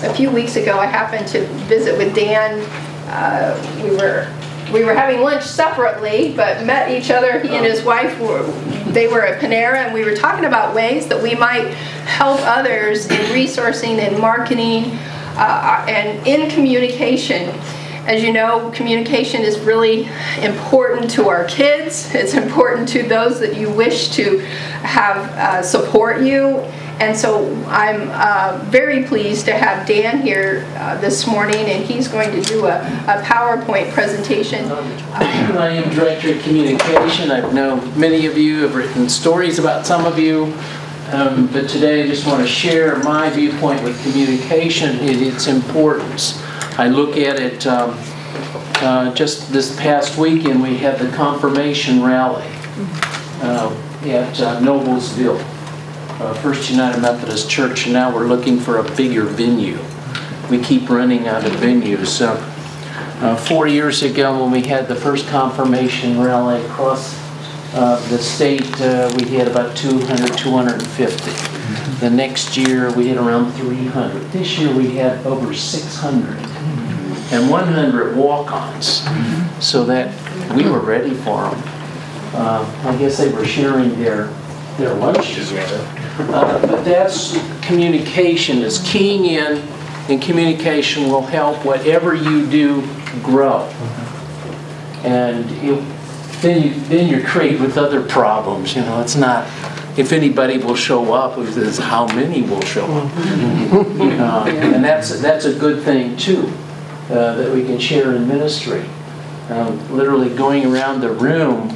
a few weeks ago, I happened to visit with Dan. We were having lunch separately, but met each other. He and his wife they were at Panera, and we were talking about ways that we might help others in resourcing and marketing and in communication. As you know, communication is really important to our kids. It's important to those that you wish to have support you. And so I'm very pleased to have Dan here this morning, and he's going to do a PowerPoint presentation. I am Director of Communication. I know many of you have written stories about some of you, but today I just want to share my viewpoint with communication and its importance. I look at it just this past weekend. We had the confirmation rally at Noblesville. First United Methodist Church, and now we're looking for a bigger venue. We keep running out of venues. 4 years ago, when we had the first confirmation rally across the state, we had about 200, 250. The next year, we had around 300. This year, we had over 600 and 100 walk-ons, so that we were ready for them. I guess they were sharing their lunch together. But that's communication, is keying in, and communication will help whatever you do grow. And then you're created with other problems. You know, it's not if anybody will show up, it's how many will show up. And that's a good thing too, that we can share in ministry. Literally going around the room,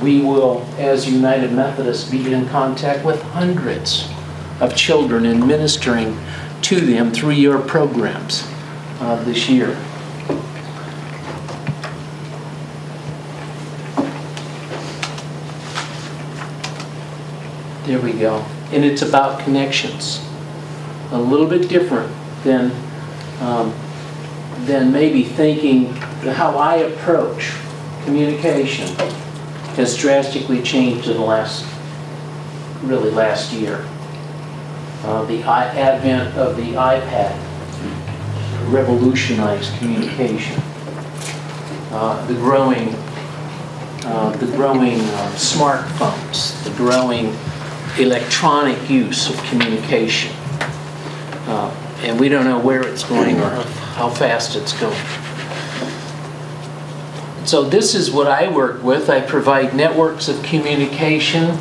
we will, as United Methodists, be in contact with hundreds of children and ministering to them through your programs this year. There we go. And it's about connections. A little bit different than maybe thinking how I approach communication has drastically changed in the last year. The advent of the iPad revolutionized communication. The growing smartphones, the growing electronic use of communication, and we don't know where it's going or how fast it's going. So this is what I work with. I provide networks of communication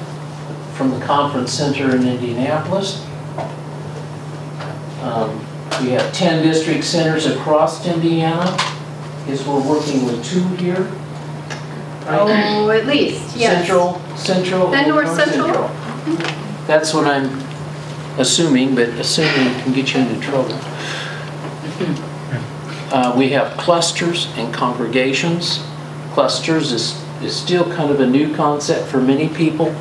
from the conference center in Indianapolis. We have 10 district centers across Indiana. We're working with 2 here. Right? Oh, at least, yes. Central, and North Central. That's what I'm assuming, but assuming can get you into trouble. We have clusters and congregations. Clusters is still kind of a new concept for many people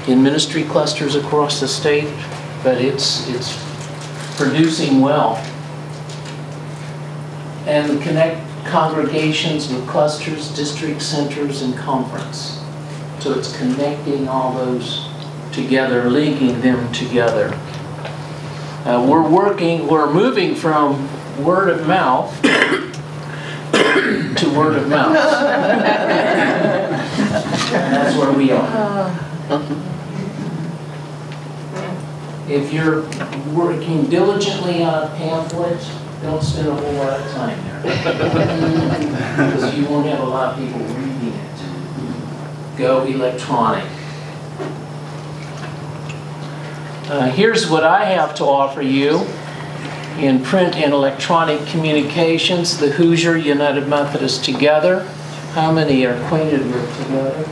in ministry clusters across the state, but it's producing well. And connect congregations with clusters, district centers, and conference. So it's connecting all those together, linking them together. We're moving from word of mouth to word of mouth. That's where we are. If you're working diligently on a pamphlet, don't spend a whole lot of time there. Because you won't have a lot of people reading it. Go electronic. Here's what I have to offer you in print and electronic communications, the Hoosier United Methodist Together. How many are acquainted with Together?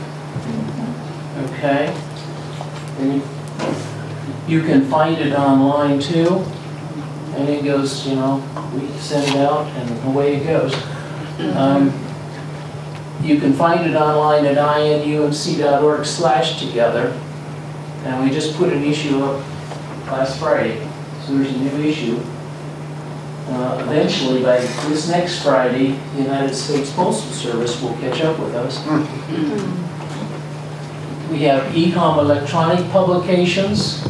Okay. And you can find it online too. And it goes, you know, we send it out and away it goes. You can find it online at inumc.org/together. And we just put an issue up last Friday, so there's a new issue. Eventually, by this next Friday, the United States Postal Service will catch up with us. We have e-com electronic publications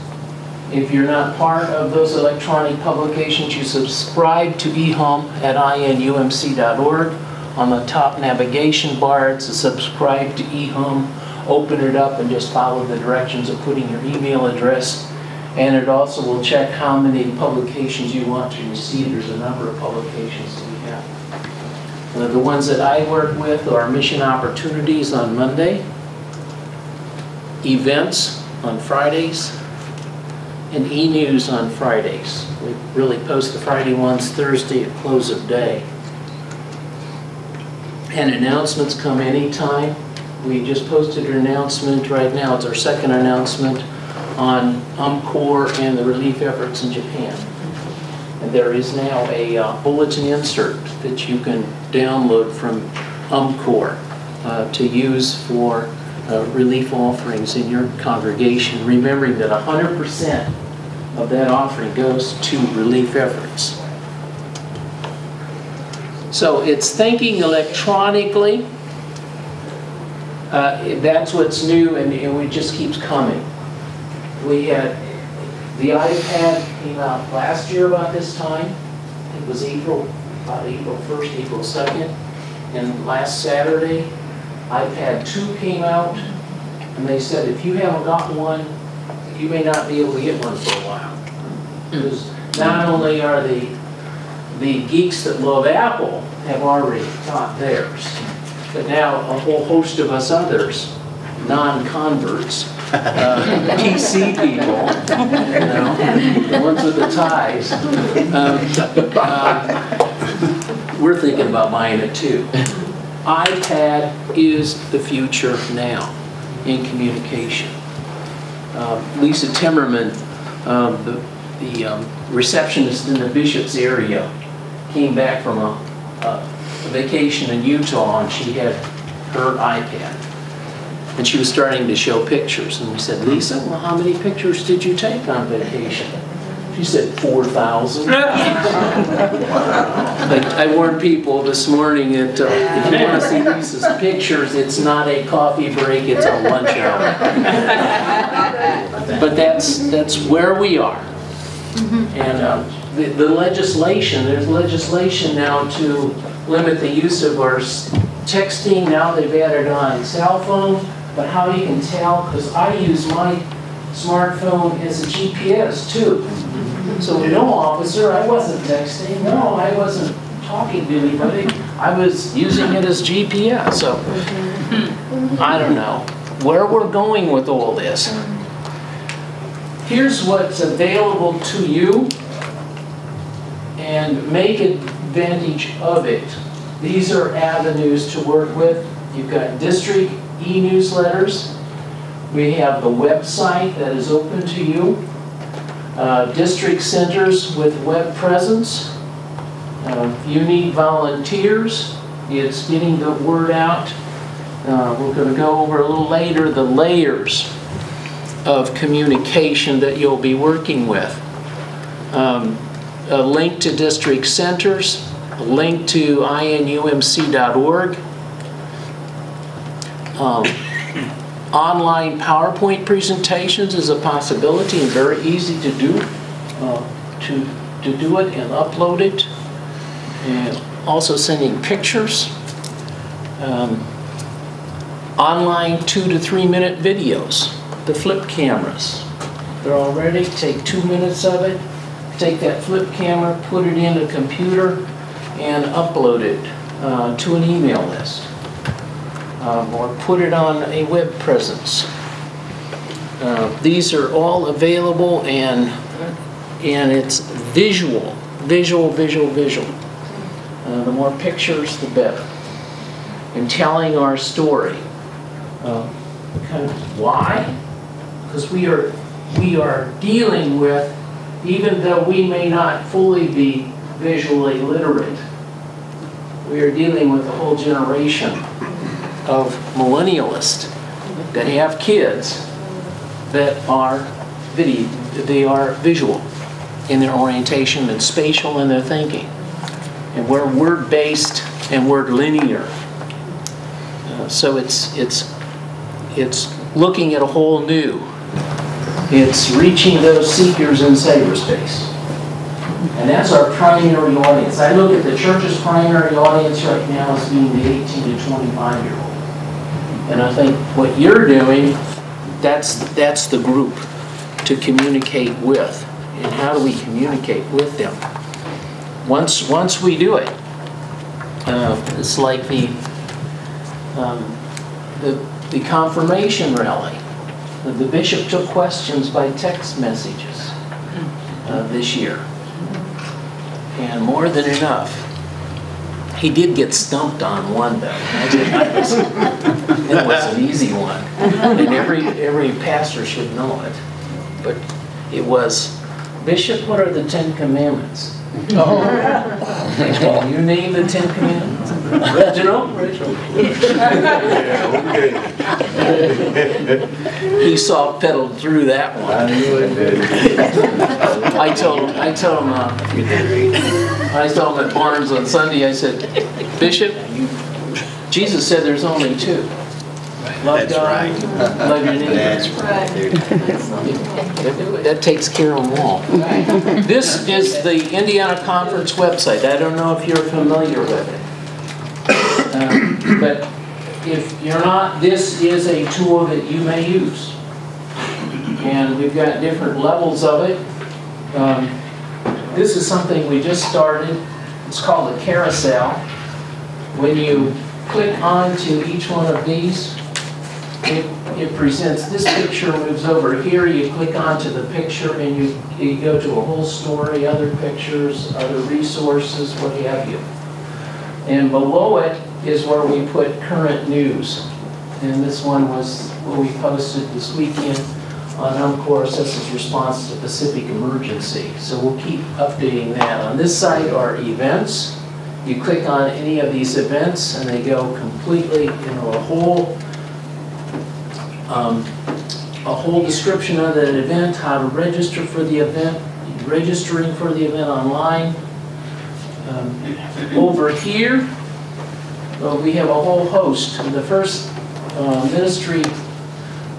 If you're not part of those electronic publications, you subscribe to eHome at inumc.org. On the top navigation bar, it's a subscribe to eHome. Open it up and just follow the directions of putting your email address. And it also will check how many publications you want to receive. There's a number of publications that we have. The ones that I work with are Mission Opportunities on Monday, Events on Fridays, and e-news on Fridays. We really post the Friday ones Thursday at close of day. And announcements come anytime. We just posted an announcement right now. It's our second announcement on UMCOR and the relief efforts in Japan. And there is now a bulletin insert that you can download from UMCOR to use for relief offerings in your congregation, remembering that 100% of that offering goes to relief efforts. So it's thinking electronically. That's what's new, and it just keeps coming. We had the iPad came out last year about this time. It was about April 1st, April 2nd. And last Saturday, iPad 2 came out, and they said if you haven't got one, you may not be able to get one for a while. Because not only are the geeks that love Apple have already got theirs, but now a whole host of us others, non-converts, PC people, you know, the ones with the ties, we're thinking about buying it too. iPad is the future now in communication. Lisa Timmerman, the receptionist in the Bishop's area, came back from a vacation in Utah, and she had her iPad. And she was starting to show pictures. And we said, Lisa, well, how many pictures did you take on vacation? She said 4,000. I warned people this morning that if you want to see Lisa's pictures, it's not a coffee break, it's a lunch hour. But that's where we are. And the legislation, there's legislation now to limit the use of our texting. Now they've added on cell phone, but how you can tell, because I use my smartphone as a GPS too. So no, officer, I wasn't texting. No, I wasn't talking to anybody. I was using it as GPS. So I don't know where we're going with all this. Here's what's available to you, and make advantage of it. These are avenues to work with. You've got district e-newsletters. We have the website that is open to you. District centers with web presence. You need volunteers. It's getting the word out. We're going to go over a little later the layers of communication that you'll be working with. A link to district centers, a link to inumc.org. Online PowerPoint presentations is a possibility and very easy to do, to do it and upload it. And also sending pictures. Online 2 to 3 minute videos, the flip cameras. They're all ready. Take 2 minutes of it. Take that flip camera, put it in a computer, and upload it to an email list. Or put it on a web presence. These are all available, and it's visual. The more pictures, the better. And telling our story. Kind of why? Because we are dealing with, even though we may not fully be visually literate, we are dealing with a whole generation of millennialists that have kids that are visual in their orientation and spatial in their thinking. And we're word-based and word linear. So it's looking at a whole new It's reaching those seekers in cyberspace. And that's our primary audience. I look at the church's primary audience right now as being the 18 to 25-year-old. And I think what you're doing, that's the group to communicate with. And how do we communicate with them? Once we do it, it's like the confirmation rally. The bishop took questions by text messages this year. And more than enough. He did get stumped on one, though. It was an easy one. And every pastor should know it. But it was, Bishop, what are the 10 Commandments? Oh. Can you name the 10 Commandments? Reginald? Yeah, okay. He soft pedaled through that one. I knew it did. I told him at Barnes on Sunday, I said, Bishop, Jesus said there's only 2. Love That's God, right. love your neighbor. That's right. That takes care of them all. This is the Indiana Conference website. I don't know if you're familiar with it. But if you're not, this is a tool that you may use. And we've got different levels of it. This is something we just started. It's called a carousel. When you click onto each one of these, it presents this picture, moves over here, you click onto the picture and you go to a whole story, other pictures, other resources, what have you. And below it is where we put current news. And this one was what we posted this weekend on UMCOR assesses response to Pacific emergency. So we'll keep updating that. On this side are events. You click on any of these events and they go completely, a whole description of that event, how to register for the event, registering for the event online. Over here, we have a whole host. The first ministry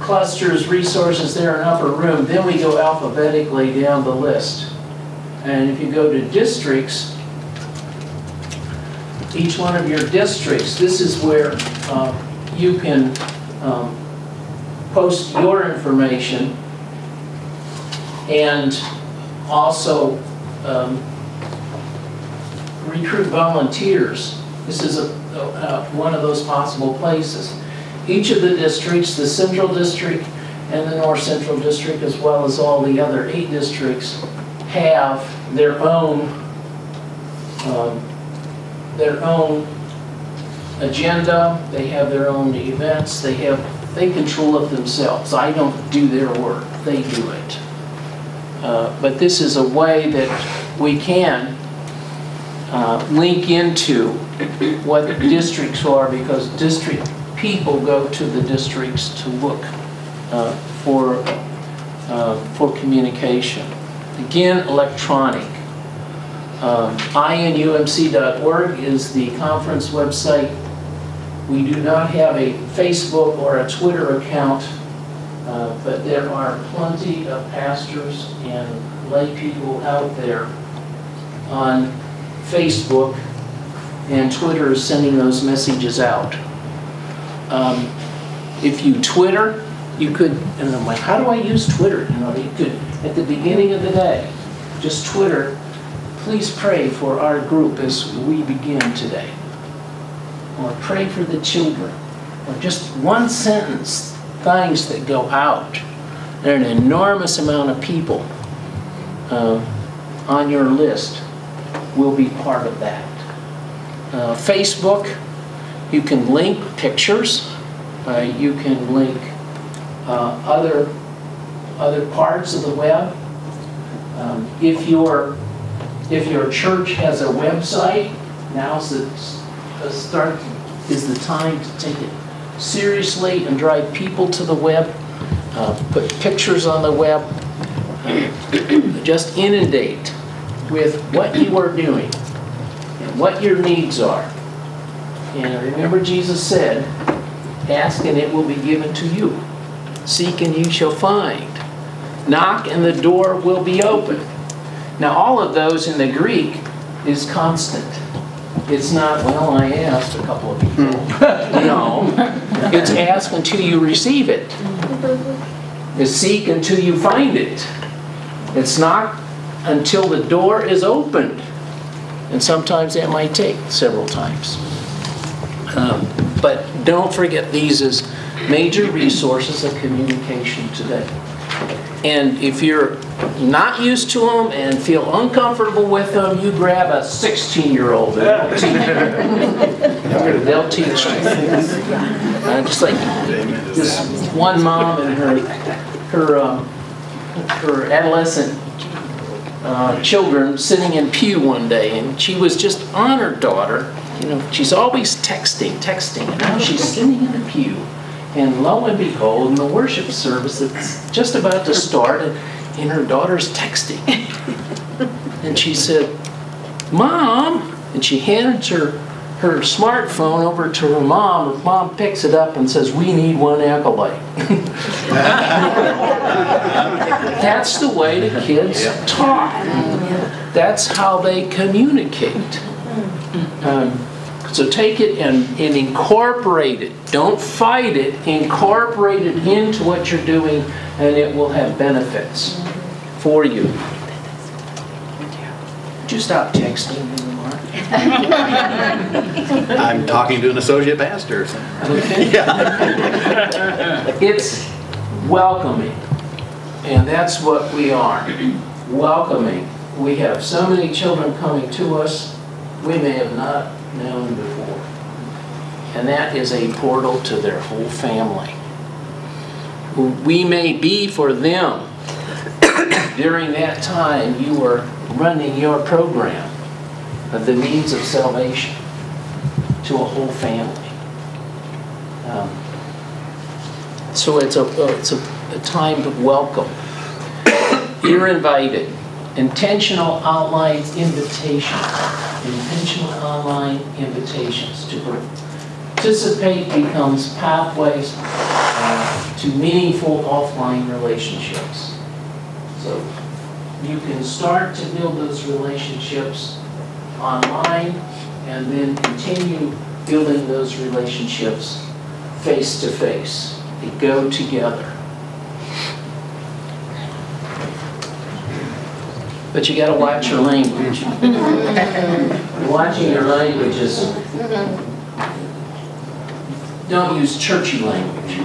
clusters, resources there in upper room. Then we go alphabetically down the list. And if you go to districts, each one of your districts, this is where you can post your information and also recruit volunteers. This is one of those possible places. Each of the districts, the Central District and the North Central District, as well as all the other 8 districts, have their own agenda. They have their own events. They control it themselves. I don't do their work. They do it. But this is a way that we can link into what the districts are, because district people go to the districts to look for communication. Again, electronic. inumc.org is the conference website. We do not have a Facebook or a Twitter account, but there are plenty of pastors and lay people out there on Facebook, and Twitter is sending those messages out. If you Twitter, you could, and I'm like, how do I use Twitter? You could, at the beginning of the day, just Twitter, please pray for our group as we begin today. Or pray for the children. Or just one sentence, things that go out. There are an enormous amount of people on your list will be part of that. Facebook, you can link pictures. You can link other parts of the web. If your church has a website, now's the time to take it seriously and drive people to the web. Put pictures on the web. Just inundate with what you are doing and what your needs are. And remember, Jesus said, ask and it will be given to you. Seek and you shall find. Knock and the door will be open. Now all of those in the Greek is constant. It's not, well, I asked a couple of people. No, it's ask until you receive it. It's seek until you find it. It's knock until the door is opened. And sometimes that might take several times. But don't forget these as major resources of communication today. And if you're not used to them and feel uncomfortable with them, you grab a 16-year-old and they'll teach you. Just like this one mom and her adolescent children sitting in pew one day, and she was just on her daughter. You know, she's always texting, and now she's sitting in the pew. And lo and behold, in the worship service, it's just about to start, and her daughter's texting. And she said, "Mom," and she hands her smartphone over to her mom. Her mom picks it up and says, "We need one acolyte." That's the way the kids talk. That's how they communicate. So take it and incorporate it. Don't fight it. Incorporate it into what you're doing, and it will have benefits for you. Would you stop texting anymore? I'm talking to an associate pastor. Okay. Yeah. It's welcoming, and that's what we are. Welcoming. We have so many children coming to us we may have not known before. And that is a portal to their whole family. We may be for them. During that time, you are running your program of the means of salvation to a whole family. So it's a time to welcome. You're invited. Intentional outline invitations. Intentional online invitations to participate becomes pathways to meaningful offline relationships. So you can start to build those relationships online and then continue building those relationships face to face. They go together. But you got to watch your language. Watching your language is, don't use churchy language.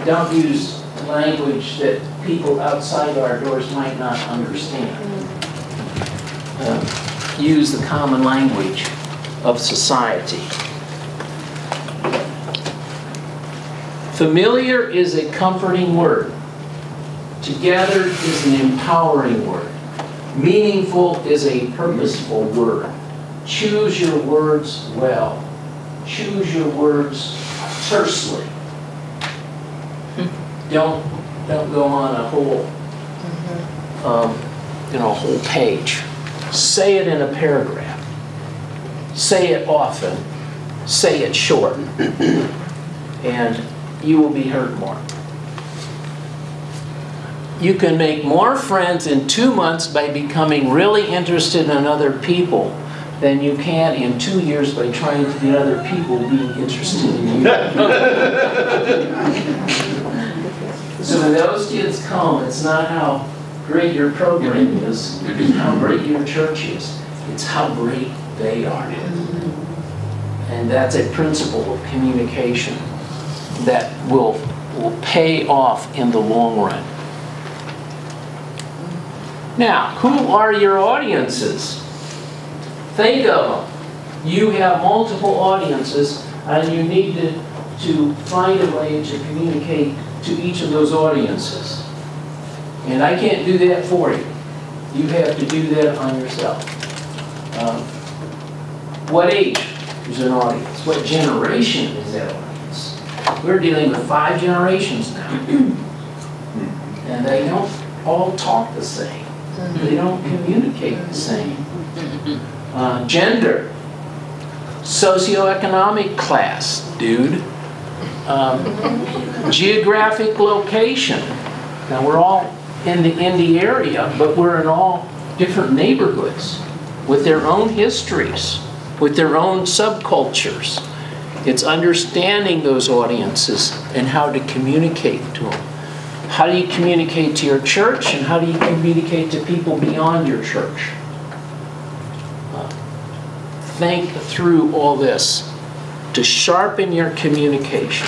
Don't use language that people outside our doors might not understand. Use the common language of society. Familiar is a comforting word. Together is an empowering word. Meaningful is a purposeful word. Choose your words well. Choose your words tersely. Don't go on a whole, whole page. Say it in a paragraph. Say it often. Say it short. And you will be heard more. You can make more friends in 2 months by becoming really interested in other people than you can in 2 years by trying to get other people being interested in you. So when those kids come, it's not how great your program is, how great your church is. It's how great they are. And that's a principle of communication that will pay off in the long run. Now, who are your audiences? Think of them. You have multiple audiences, and you need to find a way to communicate to each of those audiences. And I can't do that for you. You have to do that on yourself. What age is an audience? What generation is that audience? We're dealing with 5 generations now. And they don't all talk the same. They don't communicate the same. Gender, socioeconomic class, dude. Geographic location. Now we're all in the area, but we're in all different neighborhoods with their own histories, with their own subcultures. It's understanding those audiences and how to communicate to them. How do you communicate to your church, and how do you communicate to people beyond your church? Think through all this to sharpen your communication.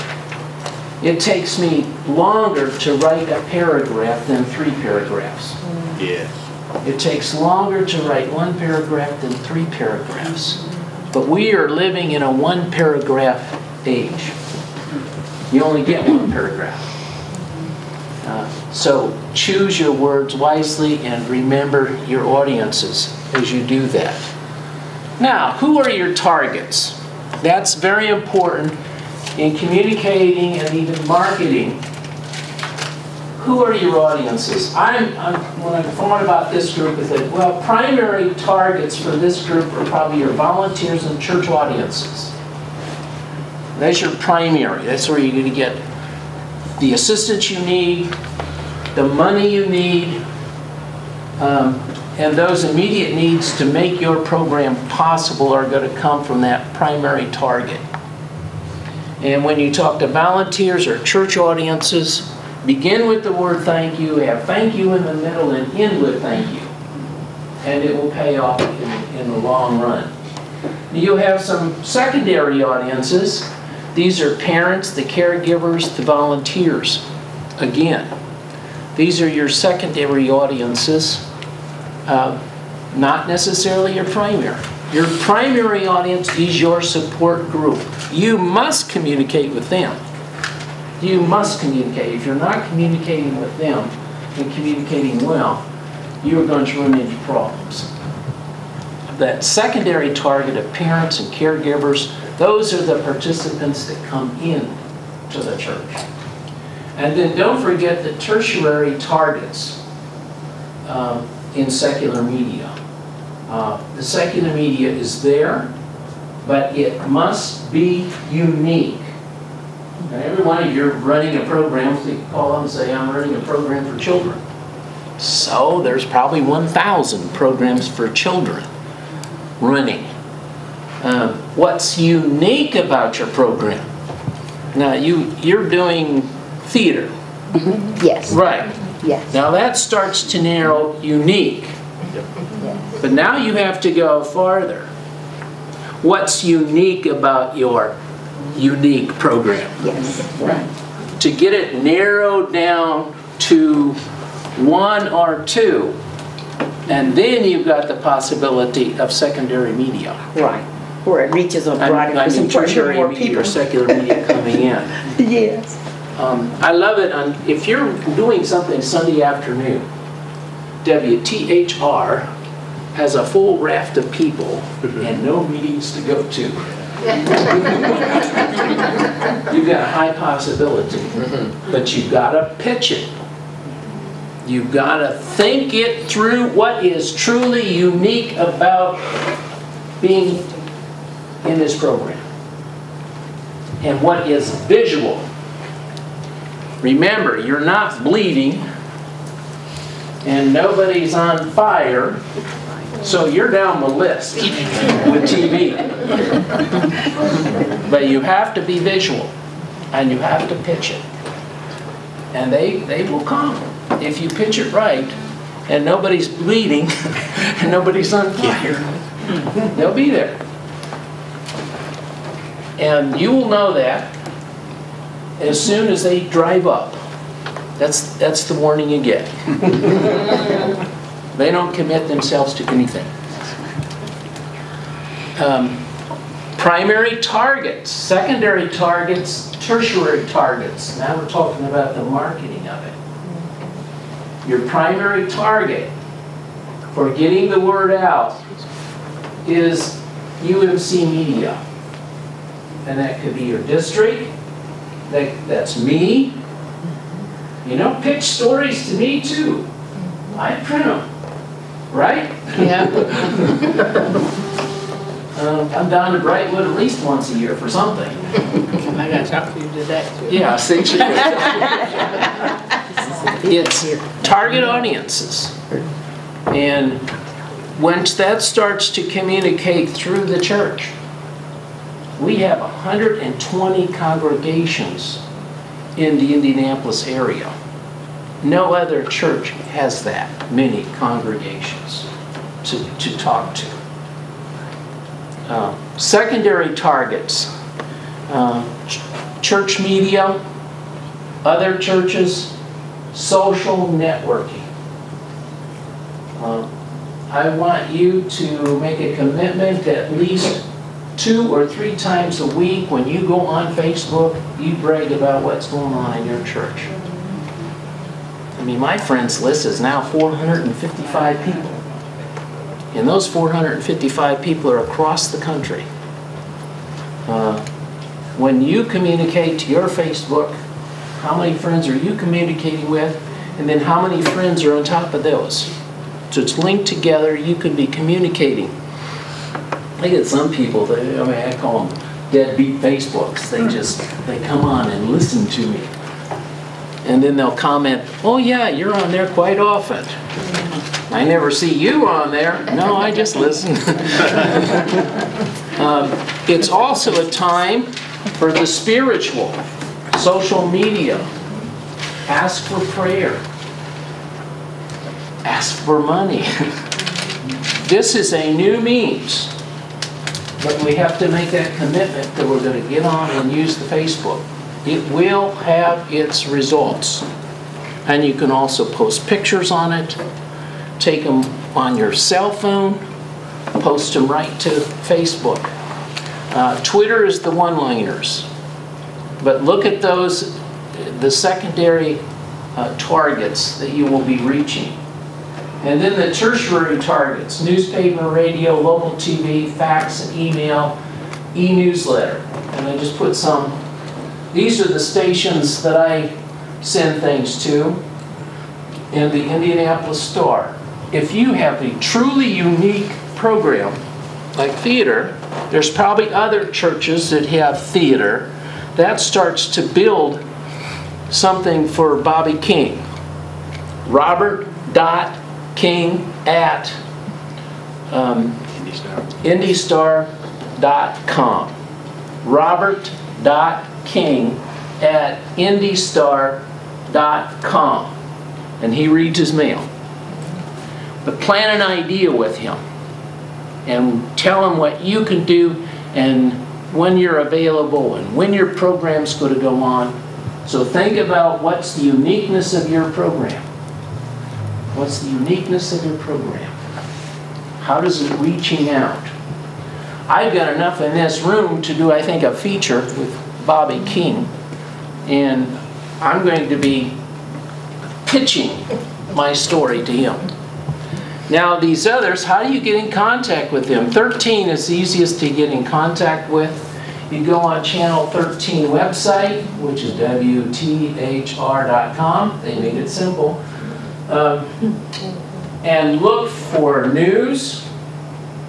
It takes me longer to write a paragraph than 3 paragraphs. Yes. It takes longer to write 1 paragraph than 3 paragraphs. But we are living in a 1 paragraph age. You only get 1 paragraph. So choose your words wisely and remember your audiences as you do that. Now, who are your targets? That's very important in communicating and even marketing. Who are your audiences? When I thought about this group, I said, well, primary targets for this group are probably your volunteers and church audiences. That's your primary. That's where you're going to get the assistance you need, the money you need, and those immediate needs to make your program possible are going to come from that primary target. And when you talk to volunteers or church audiences, begin with the word thank you, have thank you in the middle, and end with thank you. And it will pay off in the long run. You'll have some secondary audiences. These are parents, the caregivers, the volunteers. Again, these are your secondary audiences, not necessarily your primary. Your primary audience is your support group. You must communicate with them. You must communicate. If you're not communicating with them and communicating well, you're going to run into problems. That secondary target of parents and caregivers, those are the participants that come in to the church. And then don't forget the tertiary targets in secular media. The secular media is there, but it must be unique. And every one of you are running a program, so you can call up and say, I'm running a program for children. So there's probably 1,000 programs for children running. What's unique about your program? Now you're doing theater. Mm-hmm. Yes. Right. Yes. Now that starts to narrow unique. Yes. But now you have to go farther. What's unique about your unique program? Yes. Right. To get it narrowed down to 1 or 2, and then you've got the possibility of secondary media. Right. Where it reaches a broader, I mean tertiary more media people. or secular media coming in. Yes. I love it. If you're doing something Sunday afternoon, WTHR has a full raft of people and no meetings to go to. You've got a high possibility, but you've got to pitch it. You've got to think it through. What is truly unique about being in this program? And what is visual? Remember, you're not bleeding and nobody's on fire, so you're down the list with TV. But you have to be visual and you have to pitch it. And they will come if you pitch it right and nobody's bleeding and nobody's on fire. They'll be there. And you will know that as soon as they drive up. That's the warning you get. They don't commit themselves to anything. Primary targets, secondary targets, tertiary targets. Now we're talking about the marketing of it. Your primary target for getting the word out is UMC media. And that could be your district. That's me. You know, pitch stories to me too. I print them, right? Yeah. I'm down to Brightwood at least once a year for something. I got to talk to you today. Yeah, see. It's target audiences. And once that starts to communicate through the church, we have 120 congregations in the Indianapolis area. No other church has that many congregations to talk to. Secondary targets, church media, other churches, social networking. I want you to make a commitment at least 2 or 3 times a week when you go on Facebook, you brag about what's going on in your church. I mean, my friends list is now 455 people. And those 455 people are across the country. When you communicate to your Facebook, how many friends are you communicating with? And then how many friends are on top of those? So it's linked together. You could be communicating. I get some people, I call them deadbeat Facebooks. They come on and listen to me. And then they'll comment, oh yeah, you're on there quite often. I never see you on there. No, I just listen. It's also a time for the spiritual, social media. Ask for prayer. Ask for money. This is a new means, but we have to make that commitment that we're going to get on and use the Facebook. It will have its results. And you can also post pictures on it, take them on your cell phone, post them right to Facebook. Twitter is the one-liners. But look at those, the secondary targets that you will be reaching. And then the tertiary targets, newspaper, radio, local TV, fax and email, e-newsletter. And I just put some, these are the stations that I send things to in the Indianapolis Star. If you have a truly unique program like theater, there's probably other churches that have theater. That starts to build something for Bobby King. Robert.king@indystar.com. Robert.king@indystar.com. And he reads his mail. But plan an idea with him and tell him what you can do and when you're available and when your program's going to go on. So think about what's the uniqueness of your program. What's the uniqueness of your program? How does it reaching out? I've got enough in this room to do, I think, a feature with Bobby King. And I'm going to be pitching my story to him. Now these others, how do you get in contact with them? 13 is the easiest to get in contact with. You go on Channel 13 website, which is WTHR.com. They made it simple. And look for news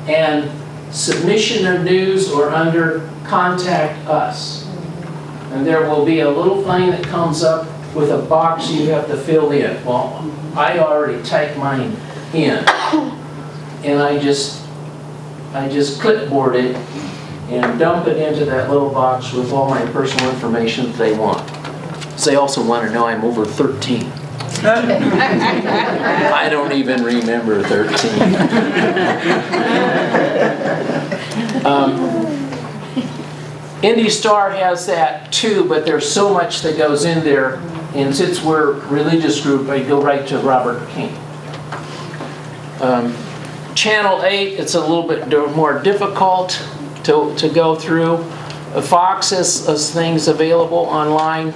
and submission of news or under Contact Us. And there will be a little thing that comes up with a box you have to fill in. Well, I already typed mine in, and I just clipboard it and dump it into that little box with all my personal information that they want. So they also want to know I'm over 13. I don't even remember 13. Indy Star has that too, but there's so much that goes in there, and since we're a religious group, I go right to Robert King. Channel 8, it's a little bit more difficult to go through. Fox has things available online,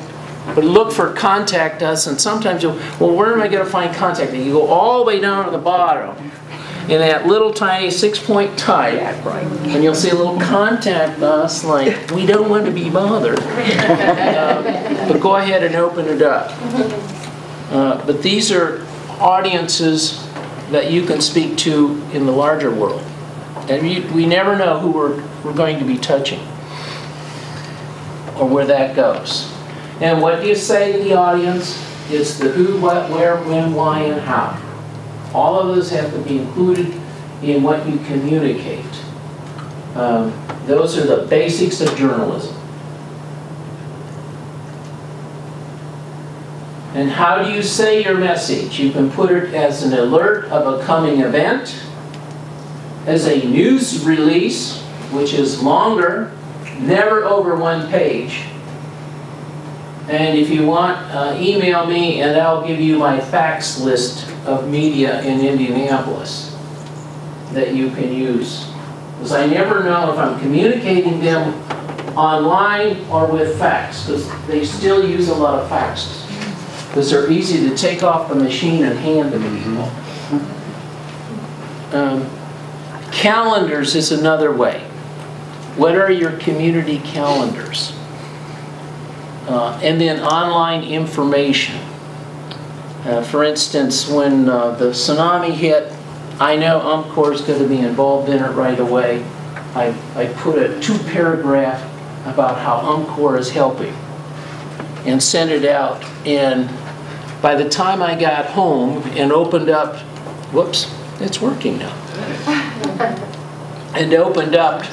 but look for Contact Us, and sometimes you'll, well, where am I going to find Contact Us? You go all the way down to the bottom in that little tiny 6-point type, and you'll see a little Contact Us, like, we don't want to be bothered. But go ahead and open it up. But these are audiences that you can speak to in the larger world. And we never know who we're going to be touching or where that goes. And what do you say to the audience? It's the who, what, where, when, why, and how. All of those have to be included in what you communicate. Those are the basics of journalism. And how do you say your message? You can put it as an alert of a coming event, as a news release, which is longer, never over 1 page. And if you want, email me and I'll give you my fax list of media in Indianapolis that you can use. Because I never know if I'm communicating them online or with fax, because they still use a lot of faxes. Because they're easy to take off the machine and hand them to people. Calendars is another way. What are your community calendars? And then online information. For instance, when the tsunami hit, I know UMCOR is going to be involved in it right away. I put a 2-paragraph about how UMCOR is helping and sent it out. And by the time I got home and opened up, whoops, it's working now. And opened up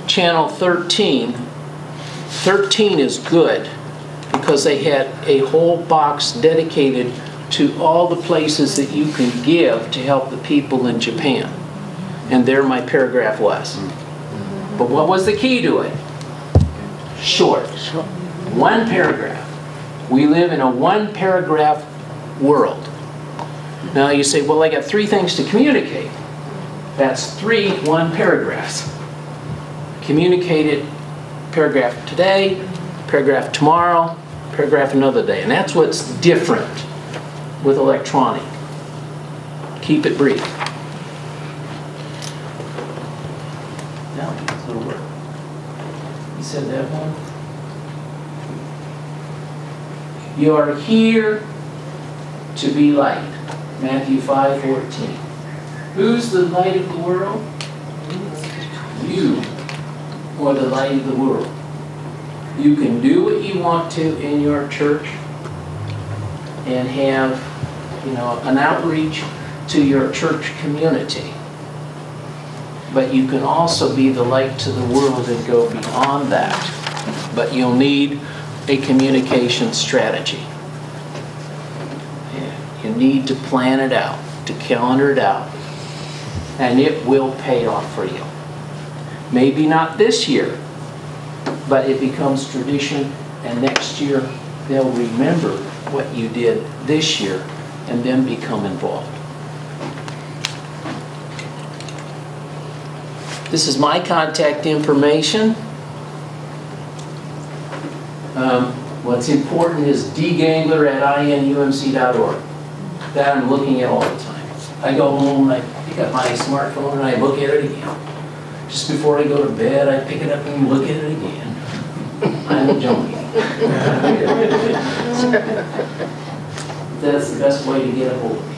channel 13. 13 is good because they had a whole box dedicated to all the places that you can give to help the people in Japan. And there my paragraph was. But what was the key to it? Short. 1 paragraph. We live in a 1-paragraph world. Now you say, well, I got 3 things to communicate. That's 3 1-paragraphs. Communicated paragraph today, paragraph tomorrow, paragraph another day. And that's what's different with electronic. Keep it brief. Now, it'll work. You said that one? You are here to be light. Matthew 5:14. Who's the light of the world? You are the light of the world. You can do what you want to in your church and have, an outreach to your church community. But you can also be the light to the world and go beyond that. But you'll need a communication strategy. You need to plan it out, to calendar it out, and it will pay off for you. Maybe not this year, but it becomes tradition, and next year they'll remember what you did this year and then become involved. This is my contact information. What's important is dgangler@inumc.org. That I'm looking at all the time. I go home and I pick up my smartphone and I look at it again. Just before I go to bed, I pick it up and look at it again. I'm joking. That's the best way to get a hold of me.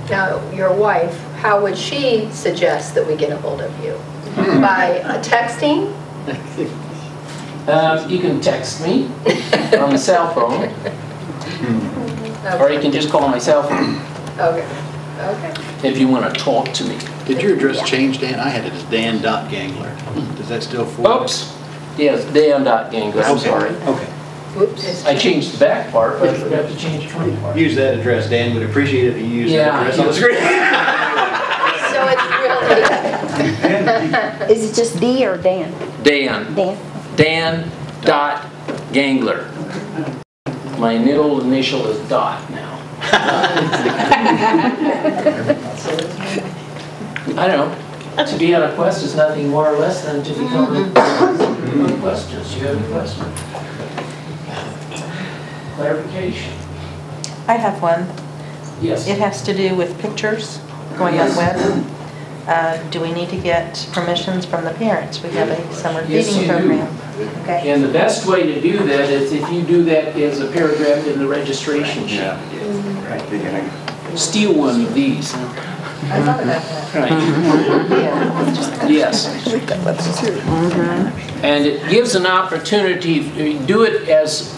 Now, your wife, how would she suggest that we get a hold of you? By texting? You can text me on the cell phone, or you can just call my cell phone. Okay. Okay. If you want to talk to me. Did your address change, Dan? I had it as Dan.Gangler. Does that still form? Oops. Yes, Dan.Gangler. I'm sorry. Okay. Oops. I changed the back part, but I forgot to change the front part. Use that address, Dan. Would appreciate it if you use that address on the screen. So it's really... Is it just D or Dan? Dan. Dan. Dan.Gangler. My middle initial is dot now. I don't know. To be on a quest is nothing more or less than to become a questions. You have any questions? Clarification. I have one. Yes. It has to do with pictures going on web. Do we need to get permissions from the parents? We have a summer reading program. Okay. And the best way to do that is if you do that as a paragraph in the registration sheet. Steal one of these. I thought about that. Right. Yeah. Yes. And it gives an opportunity, do it as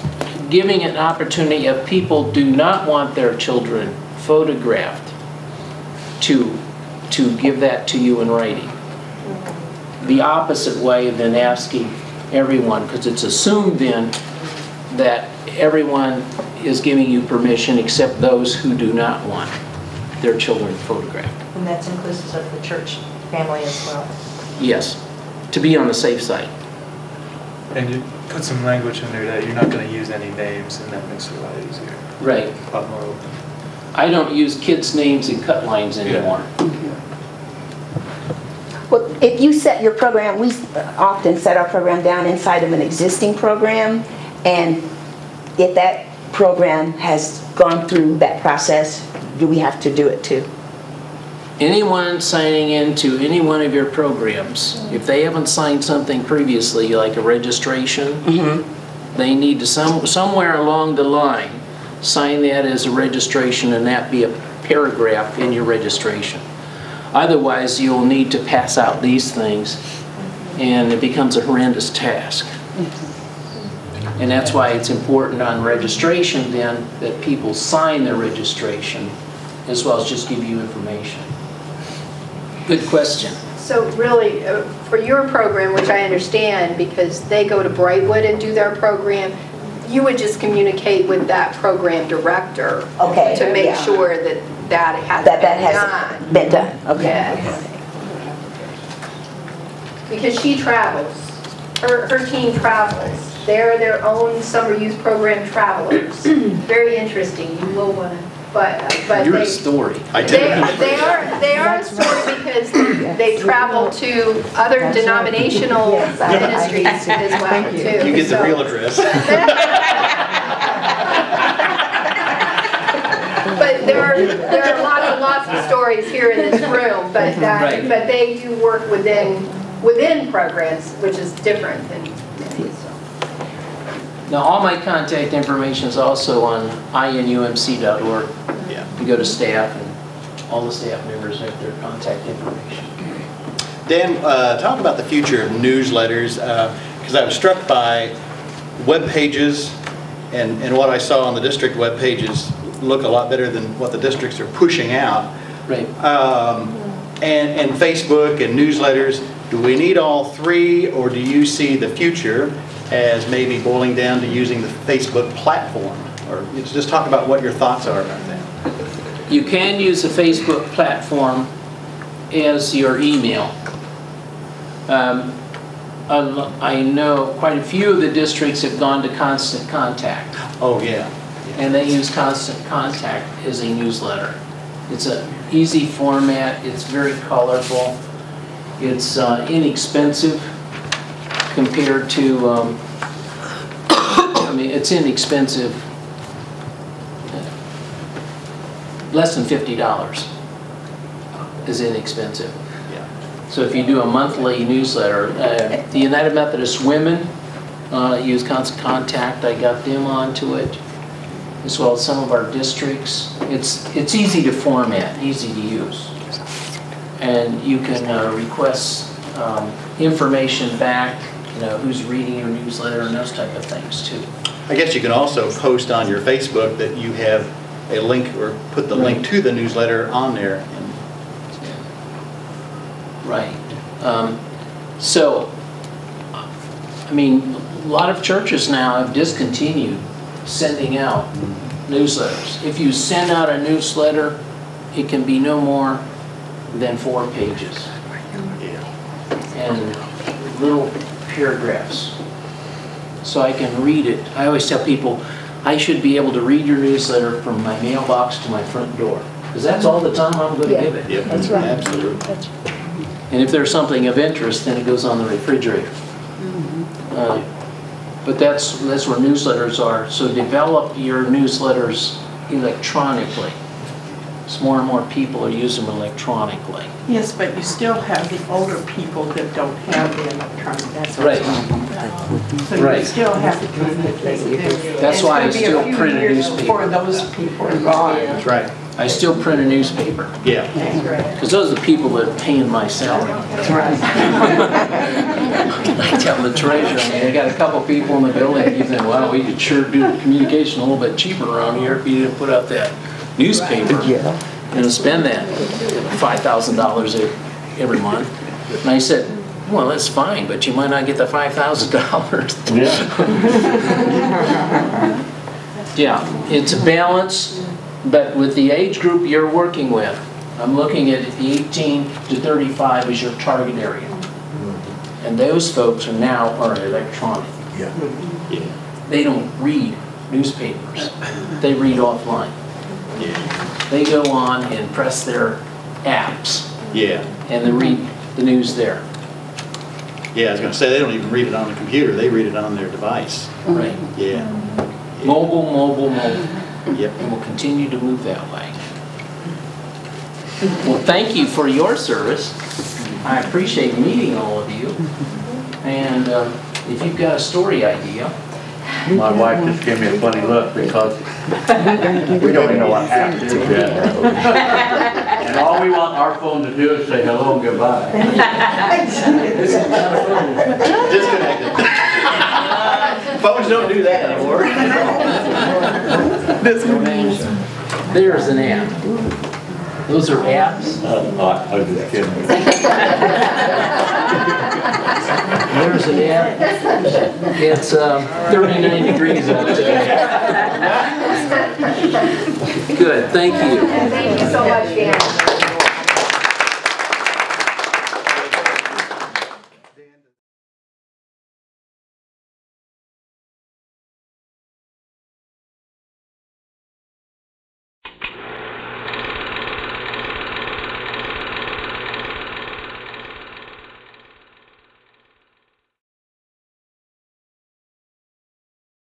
giving an opportunity if people do not want their children photographed to give that to you in writing. The opposite way than asking everyone, because it's assumed then that everyone is giving you permission except those who do not want their children photographed. And that's inclusive of the church family as well. Yes, to be on the safe side. And you put some language in there that you're not going to use any names, and that makes it a lot easier. Right. A lot more open. I don't use kids' names in cut lines anymore. Well, if you set your program, we often set our program down inside of an existing program, and if that program has gone through that process, do we have to do it too? Anyone signing into any one of your programs, if they haven't signed something previously, like a registration, they need to somewhere along the line sign that as a registration, and that be a paragraph in your registration. Otherwise, you'll need to pass out these things, and it becomes a horrendous task. And that's why it's important on registration then that people sign their registration as well as just give you information. Good question. So really, for your program, which I understand because they go to Brightwood and do their program, you would just communicate with that program director to make sure that that has been done. Okay. Yes. Because she travels. Her team travels. They're their own summer youth program travelers. Very interesting. You will want to. But You're a story. They are a story because they travel to other denominational ministries as well too. You get the real address. But there are lots of stories here in this room. But but they do work within programs, which is different than. Now, all my contact information is also on inumc.org. Yeah. You go to staff, and all the staff members have their contact information. Dan, talk about the future of newsletters, because I was struck by web pages, and what I saw on the district web pages look a lot better than what the districts are pushing out. Right. And Facebook and newsletters. Do we need all three, or do you see the future as maybe boiling down to using the Facebook platform? Or just talk about what your thoughts are about that. You can use the Facebook platform as your email. I know quite a few of the districts have gone to Constant Contact. Oh, yeah. And they use Constant Contact as a newsletter. It's an easy format, it's very colorful, it's inexpensive compared to, I mean, it's inexpensive, less than $50 is inexpensive. Yeah. So if you do a monthly newsletter, the United Methodist Women use Constant Contact. I got them onto it, as well as some of our districts. It's easy to format, easy to use. And you can request information back, you know, who's reading your newsletter and those type of things too. I guess you can also post on your Facebook that you have a link, or put the link to the newsletter on there. Right. So, I mean, a lot of churches now have discontinued sending out newsletters. If you send out a newsletter, it can be no more than 4 pages. And little paragraphs. So I can read it. I always tell people, I should be able to read your newsletter from my mailbox to my front door. Because that's all the time I'm going to give it. Yep, that's right. Absolutely. And if there's something of interest, then it goes on the refrigerator. But that's where newsletters are. So develop your newsletters electronically. As more and more people are using them electronically. Yes, but you still have the older people that don't have the electronic. That's Right. So you Right. still have to communicate with them. That's why I It's gonna still be a few print a years newspaper. before those people are gone. That's right. I still print a newspaper, Yeah. because those are the people that are paying my salary. I tell the treasurer, I mean, I got a couple people in the building, he's saying, well, we could sure do communication a little bit cheaper around here if you didn't put out that newspaper. And spend that $5,000 every month. And I said, well, that's fine, but you might not get the $5,000. Yeah, it's a balance, but with the age group you're working with, I'm looking at the 18 to 35 as your target area. And those folks are now electronic. Yeah. They don't read newspapers. They read offline. Yeah. They go on and press their apps. Yeah. And they read the news there. Yeah, I was going to say, they don't even read it on the computer, they read it on their device. Right. Yeah. Mobile, mobile, mobile. Yep. And we'll continue to move that way. Well, thank you for your service. I appreciate meeting all of you. And if you've got a story idea. My wife just gave me a funny look because we don't even know what app is yet. And all we want our phone to do is say hello and goodbye. Disconnected. Phones don't do that anymore. There's an app. Those are apps. I was just kidding. There's an app. It's 39 degrees out today. Good, thank you. Thank you so much, Dan.